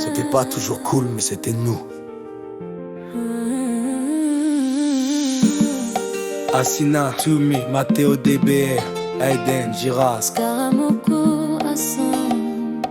C'était pas toujours cool, mais c'était nous. Asina, Tumi, Matteo DBR, Aiden, Giras, Karamoko, Hassan.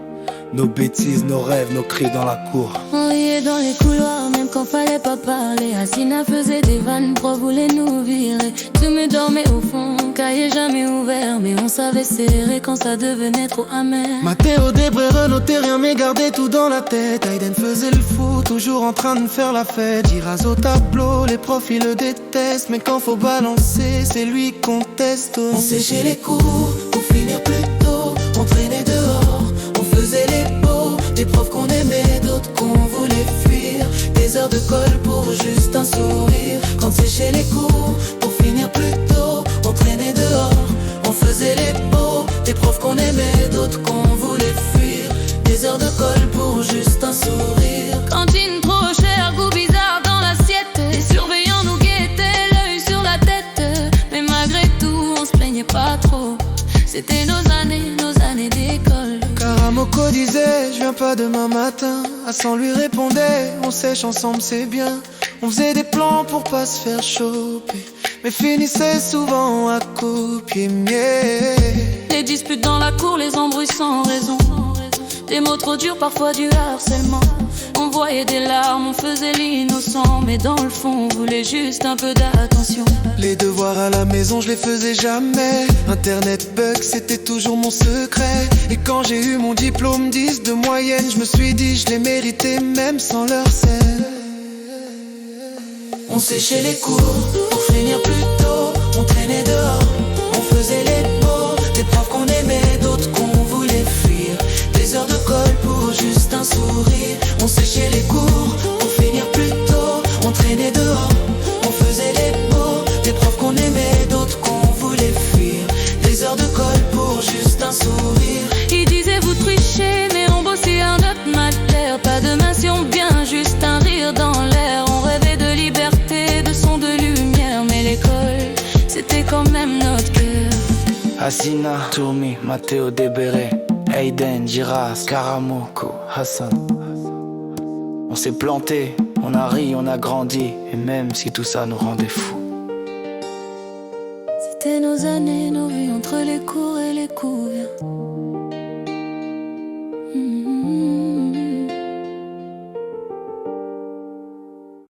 nos bêtises, nos rêves, nos cris dans la cour. On riait dans les couloirs, même quand fallait pas parler. Asina faisait des vannes, pro voulait nous virer. Tu me dormais au fond, cahier jamais ouvert. Mais on savait serrer quand ça devenait trop amer. Matteo Debré notait rien mais gardait tout dans la tête. Aiden faisait le fou, toujours en train de faire la fête. Giras au tableau, les profs ils le détestent. Mais quand faut balancer, c'est lui qu'on teste. On séchait les cours pour finir plus tôt. On traînait dehors, on faisait les beaux. Des profs qu'on aimait, d'autres qu'on voulait fuir. Des heures de colle pour juste un sourire. Quand séchait les cours pour finir plus tôt. On traînait dehors, on faisait les beaux. Des profs qu'on aimait, d'autres qu'on voulait fuir. Des heures de colle pour juste un sourire. Cantine trop chère, goût bizarre dans l'assiette. Les surveillants nous guettaient, l'œil sur la tête. Mais malgré tout, on se plaignait pas trop. C'était nos années d'école. Karamoko disait, je viens pas demain matin. Hassan lui répondait, on sèche ensemble c'est bien. On faisait des plans pour pas se faire choper, mais finissait souvent à copier. Les disputes dans la cour, les embrouilles sans raison. Des mots trop durs, parfois du harcèlement. On voyait des larmes, on faisait l'innocent. Mais dans le fond, on voulait juste un peu d'attention. Les devoirs à la maison, je les faisais jamais. Internet bug, c'était toujours mon secret. Et quand j'ai eu mon diplôme 10 de moyenne, je me suis dit, je les méritais même sans leur scène. On séchait les cours pour finir plus tôt. On traînait dehors, on faisait les beaux. Des profs qu'on aimait, d'autres qu'on voulait fuir. Des heures de colle pour juste un sourire. On séchait les cours pour finir plus tôt. On traînait dehors, on faisait les beaux. Des profs qu'on aimait, d'autres qu'on voulait fuir. Des heures de colle pour juste un sourire. Ils disaient vous trichez, mais on bossait un autre matière. Pas de mention bien, juste un rire dans l'air. On rêvait de liberté, de son, de lumière. Mais l'école, c'était quand même notre cœur. Asina, Tumi, Matteo DBR, Aiden, Giras, Karamoko, Hassan. On s'est planté, on a ri, on a grandi. Et même si tout ça nous rendait fous. C'était nos années, nos vies entre les cours et les couverts.